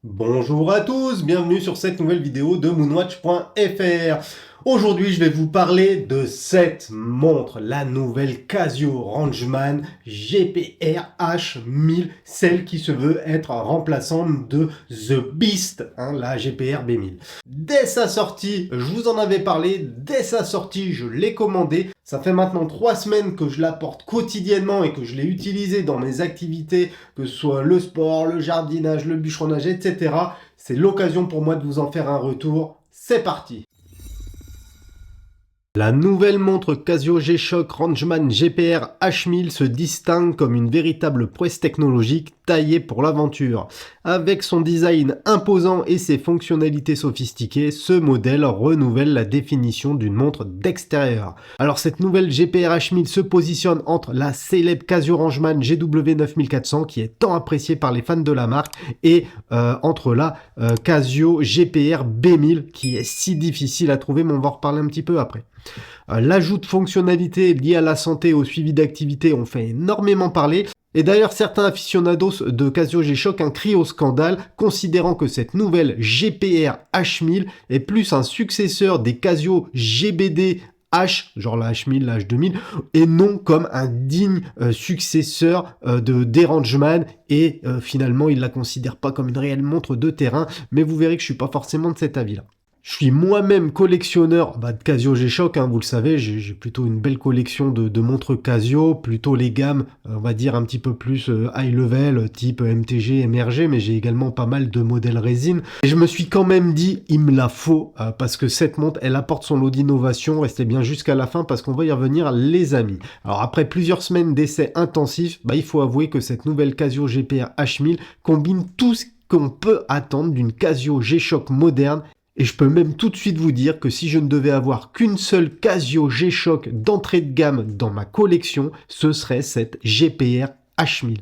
Bonjour à tous, bienvenue sur cette nouvelle vidéo de moonwatch.fr. Aujourd'hui, je vais vous parler de cette montre, la nouvelle Casio Rangeman GPR H1000, celle qui se veut être remplaçante de The Beast, la GPR B1000. Dès sa sortie, je vous en avais parlé, dès sa sortie, je l'ai commandée. Ça fait maintenant 3 semaines que je la porte quotidiennement et que je l'ai utilisée dans mes activités, que ce soit le sport, le jardinage, le bûcheronnage, etc. C'est l'occasion pour moi de vous en faire un retour. C'est parti! La nouvelle montre Casio G-Shock Rangeman GPR H1000 se distingue comme une véritable prouesse technologique taillée pour l'aventure. Avec son design imposant et ses fonctionnalités sophistiquées, ce modèle renouvelle la définition d'une montre d'extérieur. Alors cette nouvelle GPR H1000 se positionne entre la célèbre Casio Rangeman GW9400 qui est tant appréciée par les fans de la marque et entre la Casio GPR B1000 qui est si difficile à trouver, mais on va en reparler un petit peu après. L'ajout de fonctionnalités liées à la santé et au suivi d'activité ont fait énormément parler. Et d'ailleurs, certains aficionados de Casio G-Shock crient au scandale, considérant que cette nouvelle GPR H1000 est plus un successeur des Casio GBD H, genre la H1000, la H2000, et non comme un digne successeur des Rangeman, et finalement, ils la considèrent pas comme une réelle montre de terrain, mais vous verrez que je suis pas forcément de cet avis-là. Je suis moi-même collectionneur de Casio G-Shock, vous le savez, j'ai plutôt une belle collection de montres Casio, plutôt les gammes, on va dire un petit peu plus high level, type MTG, MRG, mais j'ai également pas mal de modèles résine. Et je me suis quand même dit, il me la faut, parce que cette montre, elle apporte son lot d'innovation, restez bien jusqu'à la fin, parce qu'on va y revenir les amis. Alors après plusieurs semaines d'essais intensifs, il faut avouer que cette nouvelle Casio GPR H1000 combine tout ce qu'on peut attendre d'une Casio G-Shock moderne. Et je peux même tout de suite vous dire que si je ne devais avoir qu'une seule Casio G-Shock d'entrée de gamme dans ma collection, ce serait cette GPR H1000.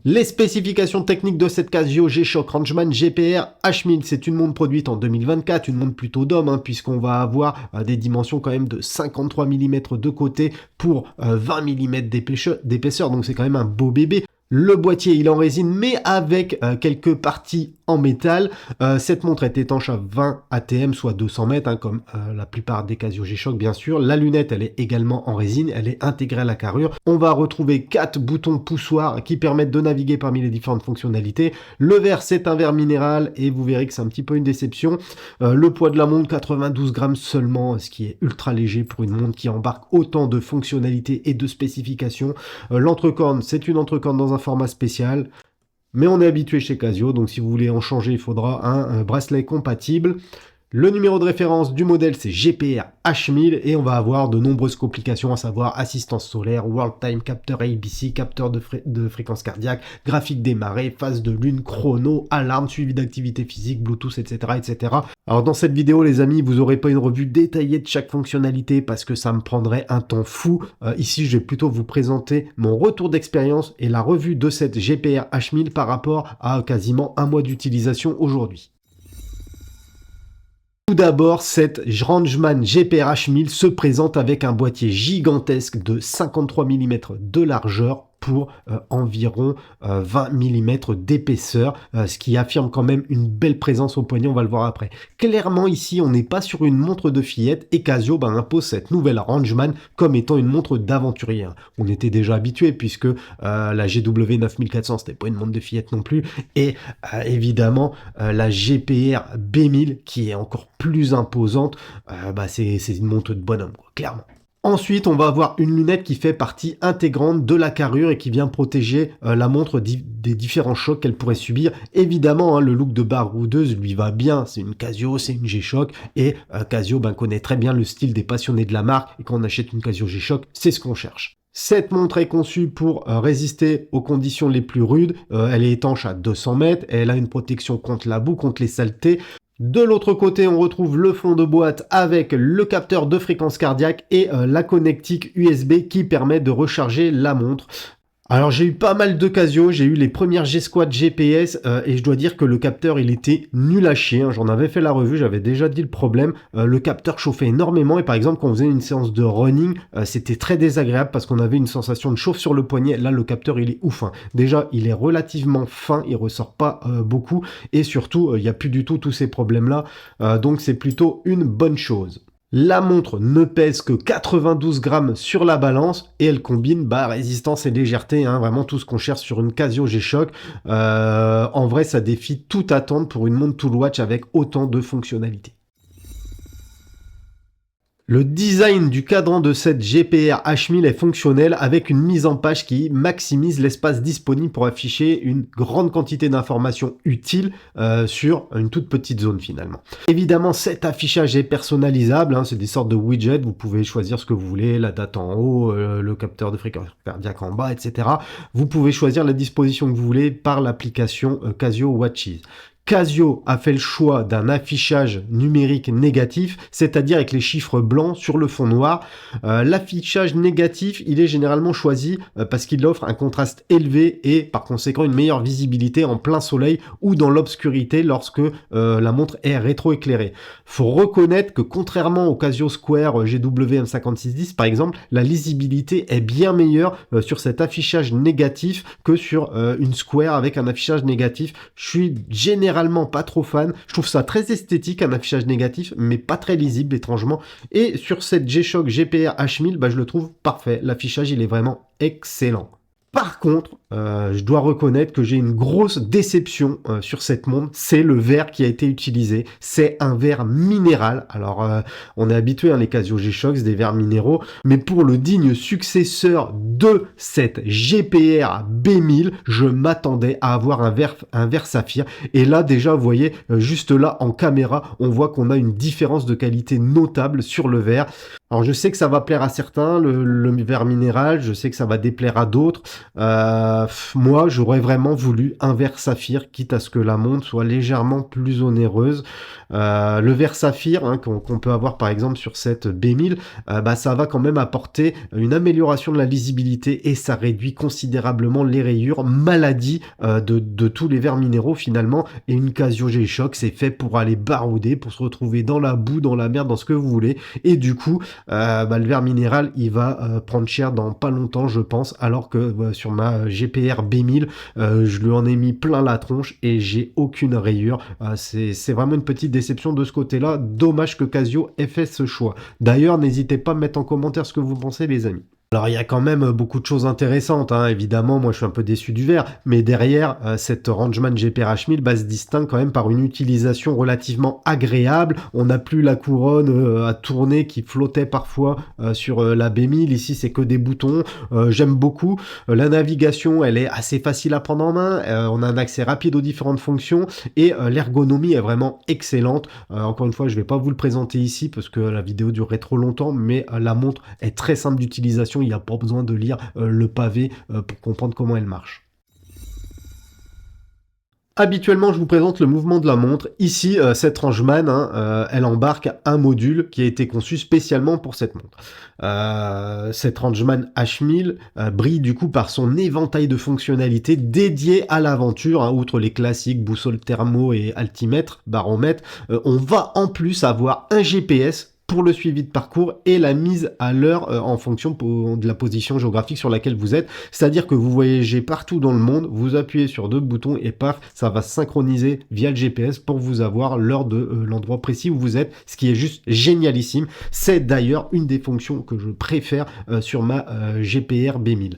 Les spécifications techniques de cette Casio G-Shock Rangeman GPR H1000, c'est une montre produite en 2024, une montre plutôt d'homme, puisqu'on va avoir des dimensions quand même de 53 mm de côté pour 20 mm d'épaisseur, donc c'est quand même un beau bébé. Le boîtier, il est en résine, mais avec quelques parties en métal. Cette montre est étanche à 20 ATM, soit 200 mètres, comme la plupart des Casio G-Shock, bien sûr. La lunette, elle est également en résine, elle est intégrée à la carrure. On va retrouver 4 boutons poussoirs qui permettent de naviguer parmi les différentes fonctionnalités. Le verre, c'est un verre minéral, et vous verrez que c'est un petit peu une déception. Le poids de la montre, 92 grammes seulement, ce qui est ultra léger pour une montre qui embarque autant de fonctionnalités et de spécifications. L'entrecorne, c'est une entrecorne dans un format spécial, mais on est habitué chez Casio, donc si vous voulez en changer, il faudra un bracelet compatible. Le numéro de référence du modèle, c'est GPR H1000 et on va avoir de nombreuses complications, à savoir assistance solaire, World Time, capteur ABC, capteur de fréquence cardiaque, graphique des marées, phase de lune, chrono, alarme, suivi d'activité physique, Bluetooth, etc., etc. Alors dans cette vidéo, les amis, vous n'aurez pas une revue détaillée de chaque fonctionnalité parce que ça me prendrait un temps fou. Ici, je vais plutôt vous présenter mon retour d'expérience et la revue de cette GPR H1000 par rapport à quasiment un mois d'utilisation aujourd'hui. Tout d'abord, cette Rangeman GPR H1000 se présente avec un boîtier gigantesque de 53 mm de largeur pour environ 20 mm d'épaisseur, ce qui affirme quand même une belle présence au poignet, on va le voir après. Clairement ici, on n'est pas sur une montre de fillette et Casio impose cette nouvelle Rangeman comme étant une montre d'aventurier. On était déjà habitué puisque la GW 9400 c'était pas une montre de fillette non plus et évidemment la GPR B1000 qui est encore plus imposante, c'est une montre de bonhomme, quoi, clairement. Ensuite, on va avoir une lunette qui fait partie intégrante de la carrure et qui vient protéger la montre des différents chocs qu'elle pourrait subir. Évidemment, le look de baroudeuse lui va bien. C'est une Casio, c'est une G-Shock. Et Casio connaît très bien le style des passionnés de la marque. Et quand on achète une Casio G-Shock, c'est ce qu'on cherche. Cette montre est conçue pour résister aux conditions les plus rudes. Elle est étanche à 200 mètres. Elle a une protection contre la boue, contre les saletés. De l'autre côté, on retrouve le fond de boîte avec le capteur de fréquence cardiaque et la connectique USB qui permet de recharger la montre. Alors j'ai eu pas mal de Casio, j'ai eu les premières G-Squad GPS et je dois dire que le capteur il était nul à chier, hein. J'en avais fait la revue, j'avais déjà dit le problème. Le capteur chauffait énormément et par exemple quand on faisait une séance de running, c'était très désagréable parce qu'on avait une sensation de chauffe sur le poignet. Là le capteur il est ouf, hein. Déjà il est relativement fin, il ressort pas beaucoup et surtout il n'y a plus du tout tous ces problèmes là, donc c'est plutôt une bonne chose. La montre ne pèse que 92 grammes sur la balance et elle combine résistance et légèreté, hein, vraiment tout ce qu'on cherche sur une Casio G-Shock. En vrai, ça défie toute attente pour une montre Tool Watch avec autant de fonctionnalités. Le design du cadran de cette GPR H1000 est fonctionnel avec une mise en page qui maximise l'espace disponible pour afficher une grande quantité d'informations utiles sur une toute petite zone finalement. Évidemment, cet affichage est personnalisable, hein, c'est des sortes de widgets, vous pouvez choisir ce que vous voulez, la date en haut, le capteur de fréquence cardiaque en bas, etc. Vous pouvez choisir la disposition que vous voulez par l'application Casio Watches. Casio a fait le choix d'un affichage numérique négatif, c'est-à-dire avec les chiffres blancs sur le fond noir. L'affichage négatif, il est généralement choisi parce qu'il offre un contraste élevé et par conséquent une meilleure visibilité en plein soleil ou dans l'obscurité lorsque la montre est rétroéclairée. Faut reconnaître que contrairement au Casio Square GW M5610 par exemple, la lisibilité est bien meilleure sur cet affichage négatif que sur une Square avec un affichage négatif. Je suis généralement pas trop fan, je trouve ça très esthétique un affichage négatif mais pas très lisible étrangement, et sur cette G-Shock GPR H1000 je le trouve parfait, l'affichage il est vraiment excellent. Par contre, je dois reconnaître que j'ai une grosse déception sur cette montre, c'est le verre qui a été utilisé. C'est un verre minéral. Alors, on est habitué, hein, les Casio G-Shock, des verres minéraux, mais pour le digne successeur de cette GPR B1000, je m'attendais à avoir un verre saphir. Et là, déjà, vous voyez, juste là, en caméra, on voit qu'on a une différence de qualité notable sur le verre. Alors, je sais que ça va plaire à certains, le verre minéral, je sais que ça va déplaire à d'autres. Moi, j'aurais vraiment voulu un verre saphir, quitte à ce que la montre soit légèrement plus onéreuse. Le verre saphir, hein, qu'on peut avoir par exemple sur cette B1000, ça va quand même apporter une amélioration de la lisibilité et ça réduit considérablement les rayures, maladie de tous les verres minéraux finalement. Et une Casio G-Shock, c'est fait pour aller barouder, pour se retrouver dans la boue, dans la merde, dans ce que vous voulez. Et du coup, le verre minéral, il va prendre cher dans pas longtemps, je pense, alors que sur ma GPR B1000, je lui en ai mis plein la tronche et j'ai aucune rayure. C'est vraiment une petite déception de ce côté-là. Dommage que Casio ait fait ce choix. D'ailleurs, n'hésitez pas à me mettre en commentaire ce que vous pensez, les amis. Alors il y a quand même beaucoup de choses intéressantes, hein. Évidemment, moi je suis un peu déçu du verre, mais derrière, cette Rangeman GPR H1000 se distingue quand même par une utilisation relativement agréable. On n'a plus la couronne à tourner qui flottait parfois sur la B1000, ici c'est que des boutons, j'aime beaucoup. La navigation, elle est assez facile à prendre en main, on a un accès rapide aux différentes fonctions, et l'ergonomie est vraiment excellente. Encore une fois, je vais pas vous le présenter ici parce que la vidéo durerait trop longtemps, mais la montre est très simple d'utilisation. Il n'y a pas besoin de lire le pavé pour comprendre comment elle marche. Habituellement, je vous présente le mouvement de la montre. Ici, cette Rangeman, elle embarque un module qui a été conçu spécialement pour cette montre. Cette Rangeman H1000 brille du coup par son éventail de fonctionnalités dédiées à l'aventure, hein, outre les classiques boussole thermo et altimètre, baromètre. On va en plus avoir un GPS pour le suivi de parcours et la mise à l'heure en fonction de la position géographique sur laquelle vous êtes. C'est-à-dire que vous voyagez partout dans le monde, vous appuyez sur deux boutons et paf, ça va synchroniser via le GPS pour vous avoir l'heure de l'endroit précis où vous êtes, ce qui est juste génialissime. C'est d'ailleurs une des fonctions que je préfère sur ma GPR B1000.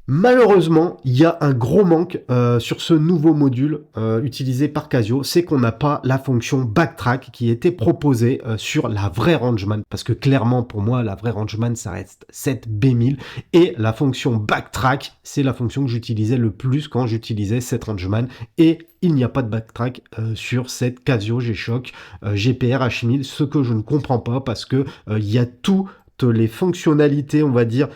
Malheureusement, il y a un gros manque sur ce nouveau module utilisé par Casio, c'est qu'on n'a pas la fonction backtrack qui était proposée sur la vraie Rangeman, parce que clairement pour moi la vraie Rangeman ça reste cette B1000, et la fonction backtrack c'est la fonction que j'utilisais le plus quand j'utilisais cette Rangeman, et il n'y a pas de backtrack sur cette Casio G-Shock GPR H1000, ce que je ne comprends pas parce que il y a tout les fonctionnalités, on va dire,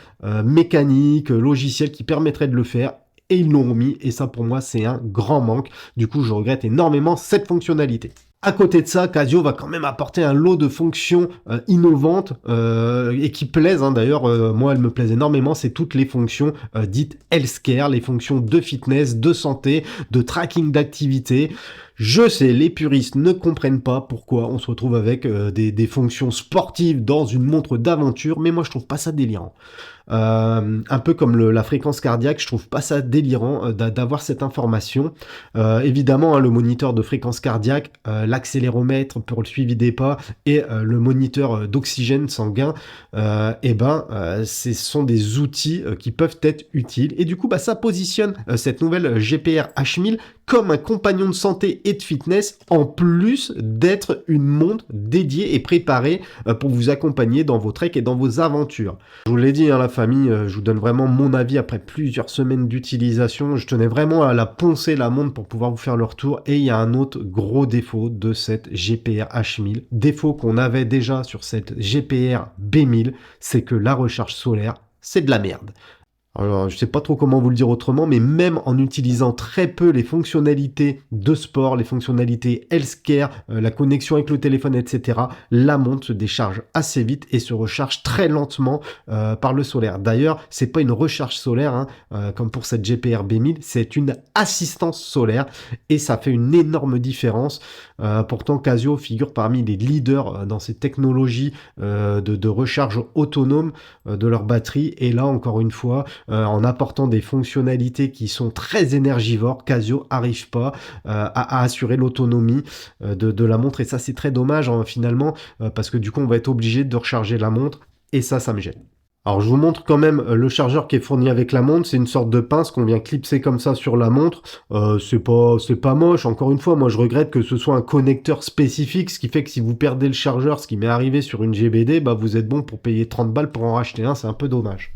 mécaniques, logicielles qui permettraient de le faire, et ils l'ont omis, et ça pour moi c'est un grand manque. Du coup je regrette énormément cette fonctionnalité. À côté de ça, Casio va quand même apporter un lot de fonctions innovantes et qui plaisent. Hein. D'ailleurs, moi, elles me plaisent énormément. C'est toutes les fonctions dites healthcare, les fonctions de fitness, de santé, de tracking d'activité. Je sais, les puristes ne comprennent pas pourquoi on se retrouve avec des fonctions sportives dans une montre d'aventure, mais moi, je trouve pas ça délirant. Un peu comme la fréquence cardiaque, je trouve pas ça délirant d'avoir cette information. Évidemment, hein, le moniteur de fréquence cardiaque, l'accéléromètre pour le suivi des pas et le moniteur d'oxygène sanguin, ce sont des outils qui peuvent être utiles. Et du coup, ça positionne cette nouvelle GPR H1000 comme un compagnon de santé et de fitness, en plus d'être une montre dédiée et préparée pour vous accompagner dans vos treks et dans vos aventures. Je vous l'ai dit, hein, la famille, je vous donne vraiment mon avis après plusieurs semaines d'utilisation. Je tenais vraiment à la poncer la montre pour pouvoir vous faire le retour. Et il y a un autre gros défaut de cette GPR H1000, défaut qu'on avait déjà sur cette GPR B1000, c'est que la recharge solaire, c'est de la merde. Alors, je sais pas trop comment vous le dire autrement, mais même en utilisant très peu les fonctionnalités de sport, les fonctionnalités healthcare, la connexion avec le téléphone, etc., la montre se décharge assez vite et se recharge très lentement par le solaire. D'ailleurs, c'est pas une recharge solaire, hein, comme pour cette GPR B1000, c'est une assistance solaire et ça fait une énorme différence. Pourtant, Casio figure parmi les leaders dans ces technologies de recharge autonome de leur batterie. Et là, encore une fois, en apportant des fonctionnalités qui sont très énergivores, Casio n'arrive pas à assurer l'autonomie de la montre. Et ça, c'est très dommage hein, finalement, parce que du coup, on va être obligé de recharger la montre. Et ça me gêne. Alors je vous montre quand même le chargeur qui est fourni avec la montre, c'est une sorte de pince qu'on vient clipser comme ça sur la montre, c'est pas moche, encore une fois, moi je regrette que ce soit un connecteur spécifique, ce qui fait que si vous perdez le chargeur, ce qui m'est arrivé sur une GBD, vous êtes bon pour payer 30 balles pour en racheter un, c'est un peu dommage.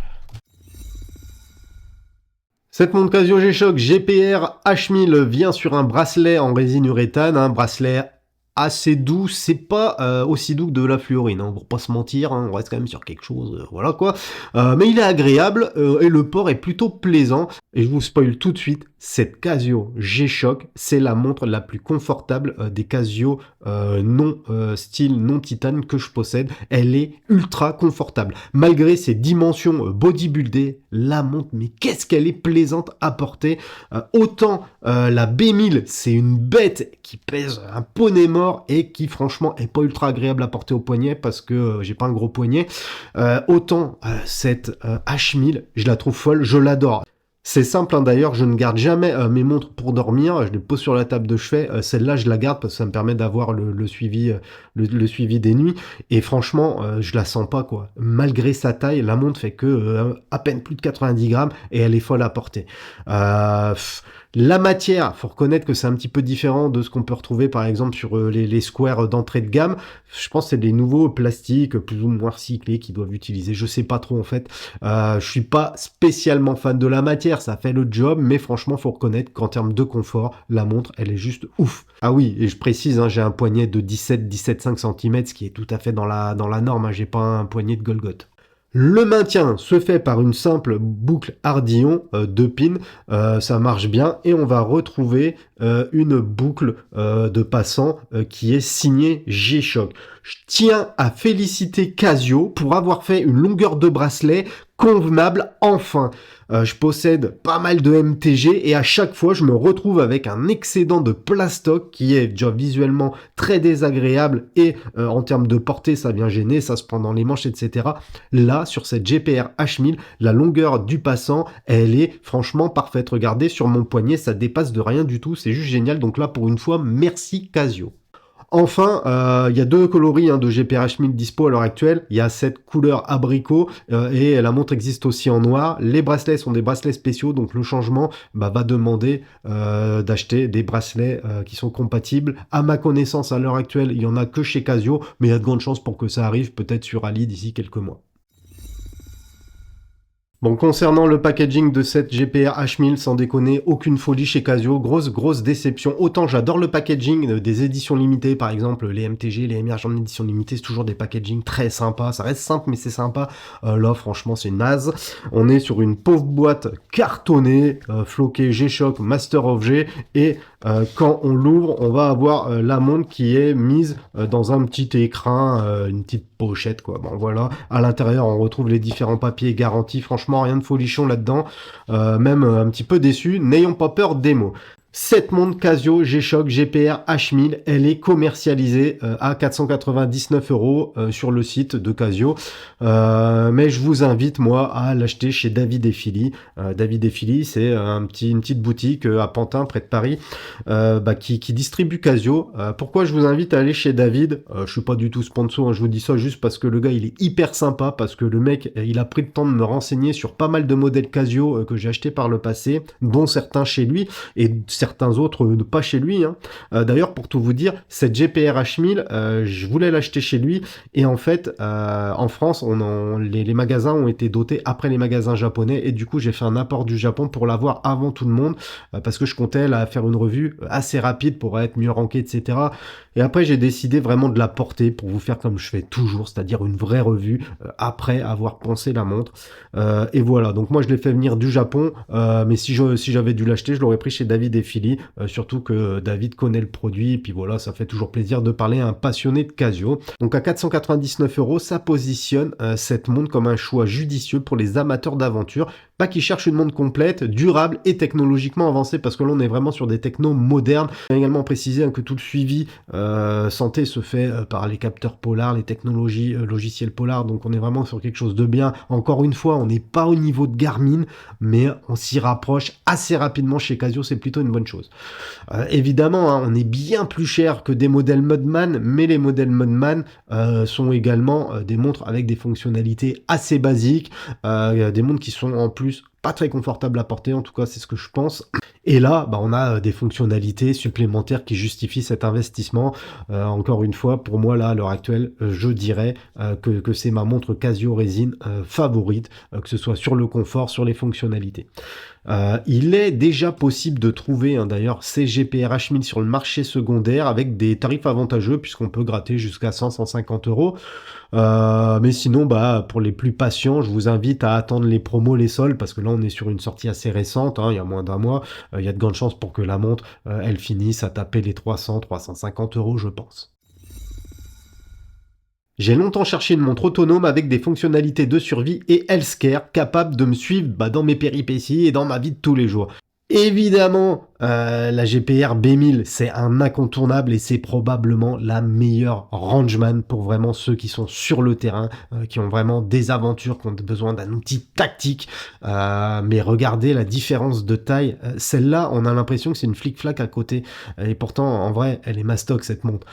Cette montre Casio G-Shock GPR H1000 vient sur un bracelet en résine uréthane, un bracelet assez doux, c'est pas aussi doux que de la fluorine, hein, pour pas se mentir, hein, on reste quand même sur quelque chose, voilà quoi. Mais il est agréable et le port est plutôt plaisant. Et je vous spoil tout de suite, cette Casio G-Shock, c'est la montre la plus confortable des Casio non style, non titane que je possède. Elle est ultra confortable. Malgré ses dimensions bodybuildées, la montre, mais qu'est-ce qu'elle est plaisante à porter. Autant la B1000, c'est une bête qui pèse un poney mort et qui franchement est pas ultra agréable à porter au poignet parce que j'ai pas un gros poignet. Autant cette H1000, je la trouve folle, je l'adore. C'est simple, hein, d'ailleurs, je ne garde jamais mes montres pour dormir, je les pose sur la table de chevet, celle-là je la garde parce que ça me permet d'avoir le suivi, le suivi des nuits, et franchement, je la sens pas, quoi. Malgré sa taille, la montre fait que à peine plus de 90 grammes, et elle est folle à porter. La matière, faut reconnaître que c'est un petit peu différent de ce qu'on peut retrouver par exemple sur les squares d'entrée de gamme. Je pense que c'est des nouveaux plastiques plus ou moins recyclés qu'ils doivent utiliser. Je sais pas trop en fait. Je suis pas spécialement fan de la matière, ça fait le job, mais franchement faut reconnaître qu'en termes de confort, la montre elle est juste ouf. Ah oui, et je précise, hein, j'ai un poignet de 17,5 cm, ce qui est tout à fait dans la norme. Hein, j'ai pas un poignet de Golgoth. Le maintien se fait par une simple boucle Ardillon, 2 pins, ça marche bien, et on va retrouver une boucle de passant qui est signée G-Shock. Je tiens à féliciter Casio pour avoir fait une longueur de bracelet convenable enfin. Je possède pas mal de MTG et à chaque fois je me retrouve avec un excédent de plastoc qui est déjà visuellement très désagréable et en termes de portée ça vient gêner, ça se prend dans les manches, etc. Là sur cette GPR H1000, la longueur du passant elle est franchement parfaite. Regardez sur mon poignet, ça dépasse de rien du tout, c'est juste génial. Donc là pour une fois merci Casio. Enfin, il y a deux coloris de GPR H1000 dispo à l'heure actuelle. Il y a cette couleur abricot et la montre existe aussi en noir. Les bracelets sont des bracelets spéciaux, donc le changement va demander d'acheter des bracelets qui sont compatibles. À ma connaissance, à l'heure actuelle, il n'y en a que chez Casio, mais il y a de grandes chances pour que ça arrive peut-être sur Ali d'ici quelques mois. Bon, concernant le packaging de cette GPR H1000, sans déconner, aucune folie chez Casio, grosse déception. Autant j'adore le packaging des éditions limitées, par exemple les MTG, les émergents d'édition limitée, c'est toujours des packaging très sympas, ça reste simple mais c'est sympa. Là franchement c'est naze. On est sur une pauvre boîte cartonnée, floquée G-Shock, Master of G, et quand on l'ouvre, on va avoir la montre qui est mise dans un petit écrin, une petite pochette, quoi. Bon, voilà. À l'intérieur, on retrouve les différents papiers garantis. Franchement, rien de folichon là-dedans. Même un petit peu déçu. N'ayons pas peur des mots. Cette montre Casio G-Shock GPR H1000, elle est commercialisée à 499 € sur le site de Casio. Mais je vous invite, moi, à l'acheter chez David et Philly. David et Philly, c'est une petite boutique à Pantin, près de Paris, qui distribue Casio. Pourquoi je vous invite à aller chez David? Je suis pas du tout sponsor, hein, je vous dis ça juste parce que le gars, il est hyper sympa, parce que le mec, il a pris le temps de me renseigner sur pas mal de modèles Casio que j'ai achetés par le passé, dont certains chez lui, et certains autres pas chez lui, hein. D'ailleurs, pour tout vous dire, cette GPR H1000, je voulais l'acheter chez lui, et en fait, en France, les magasins ont été dotés après les magasins japonais, et du coup, j'ai fait un apport du Japon pour l'avoir avant tout le monde, parce que je comptais là faire une revue assez rapide pour être mieux ranké, etc. Et après, j'ai décidé vraiment de la porter pour vous faire comme je fais toujours, c'est-à-dire une vraie revue après avoir pensé la montre. Et voilà, donc moi je l'ai fait venir du Japon, mais si j'avais dû l'acheter, je l'aurais pris chez David et Philly, surtout que David connaît le produit, et puis voilà, ça fait toujours plaisir de parler à un passionné de Casio. Donc à 499 €, ça positionne cette montre comme un choix judicieux pour les amateurs d'aventure, qui cherchent une montre complète, durable et technologiquement avancée, parce que là on est vraiment sur des technos modernes. Il a également précisé que tout le suivi santé se fait par les capteurs Polar, les technologies logicielles Polar, donc on est vraiment sur quelque chose de bien. Encore une fois, on n'est pas au niveau de Garmin, mais on s'y rapproche assez rapidement chez Casio, c'est plutôt une bonne chose. Évidemment, hein, on est bien plus cher que des modèles Modman, mais les modèles Modman sont également des montres avec des fonctionnalités assez basiques, des montres qui sont en plus pas très confortables à porter, en tout cas c'est ce que je pense. Et là, on a des fonctionnalités supplémentaires qui justifient cet investissement. Encore une fois, pour moi là, à l'heure actuelle, je dirais que c'est ma montre Casio résine favorite, que ce soit sur le confort, sur les fonctionnalités. Il est déjà possible de trouver d'ailleurs ces GPR H1000 sur le marché secondaire avec des tarifs avantageux, puisqu'on peut gratter jusqu'à 100-150 €. Mais sinon, pour les plus patients, je vous invite à attendre les promos, les soldes, parce que là on est sur une sortie assez récente, il y a moins d'un mois. Il y a de grandes chances pour que la montre elle finisse à taper les 300-350 €, je pense. J'ai longtemps cherché une montre autonome avec des fonctionnalités de survie et healthcare capable de me suivre dans mes péripéties et dans ma vie de tous les jours. Évidemment, la GPR B1000, c'est un incontournable et c'est probablement la meilleure rangeman pour vraiment ceux qui sont sur le terrain, qui ont vraiment des aventures, qui ont besoin d'un outil tactique. Mais regardez la différence de taille. Celle-là, on a l'impression que c'est une flic-flac à côté. Et pourtant, en vrai, elle est mastoc cette montre.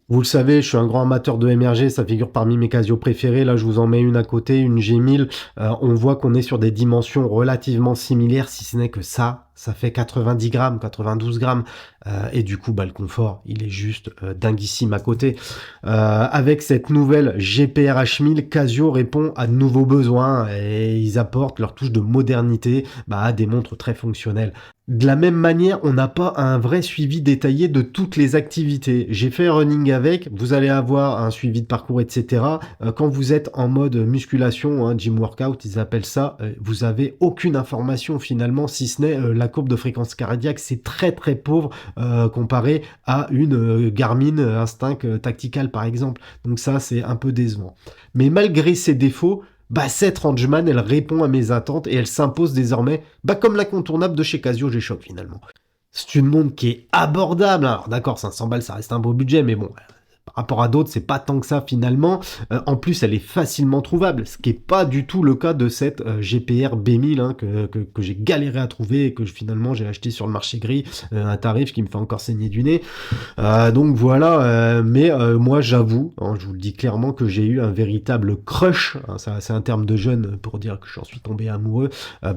Vous le savez, je suis un grand amateur de MRG, ça figure parmi mes Casio préférés. Là, je vous en mets une à côté, une G1000. On voit qu'on est sur des dimensions relativement similaires, si ce n'est que ça fait 90 grammes, 92 grammes. Et du coup, le confort, il est juste dinguissime à côté. Avec cette nouvelle GPR H1000, Casio répond à de nouveaux besoins et ils apportent leur touche de modernité à des montres très fonctionnelles. De la même manière, on n'a pas un vrai suivi détaillé de toutes les activités. J'ai fait running avec, vous allez avoir un suivi de parcours, etc. Quand vous êtes en mode musculation, gym workout, ils appellent ça, vous avez aucune information finalement, si ce n'est la courbe de fréquence cardiaque. C'est très très pauvre comparé à une Garmin Instinct Tactical par exemple. Donc ça, c'est un peu décevant. Mais malgré ces défauts, cette Rangeman, elle répond à mes attentes et elle s'impose désormais comme l'incontournable de chez Casio G-Shock finalement. C'est une montre qui est abordable. Alors d'accord, 500 balles, ça reste un beau budget, mais bon, par rapport à d'autres, c'est pas tant que ça finalement. En plus, elle est facilement trouvable, ce qui est pas du tout le cas de cette GPR B1000 que j'ai galéré à trouver et que finalement j'ai acheté sur le marché gris, un tarif qui me fait encore saigner du nez. Donc voilà, mais moi j'avoue, je vous le dis clairement, que j'ai eu un véritable crush, ça c'est un terme de jeune pour dire que j'en suis tombé amoureux,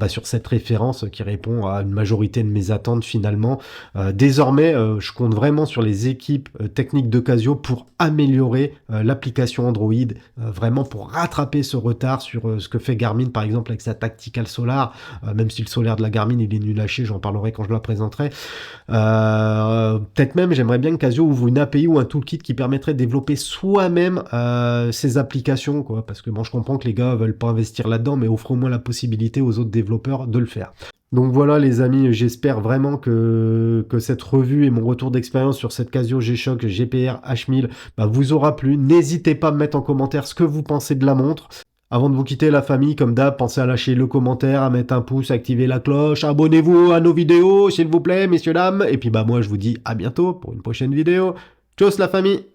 sur cette référence qui répond à une majorité de mes attentes finalement. Désormais, je compte vraiment sur les équipes techniques de Casio pour améliorer l'application Android, vraiment pour rattraper ce retard sur ce que fait Garmin par exemple avec sa Tactical Solar, même si le solaire de la Garmin il est nul à chier, j'en parlerai quand je la présenterai. Peut-être même j'aimerais bien que Casio ouvre une API ou un toolkit qui permettrait de développer soi-même ces applications, parce que je comprends que les gars veulent pas investir là-dedans, mais offre au moins la possibilité aux autres développeurs de le faire. Donc voilà les amis, j'espère vraiment que cette revue et mon retour d'expérience sur cette Casio G-Shock GPR H1000 vous aura plu. N'hésitez pas à me mettre en commentaire ce que vous pensez de la montre. Avant de vous quitter la famille, comme d'hab, pensez à lâcher le commentaire, à mettre un pouce, à activer la cloche, abonnez-vous à nos vidéos s'il vous plaît, messieurs, dames. Et puis moi je vous dis à bientôt pour une prochaine vidéo. Tchuss la famille!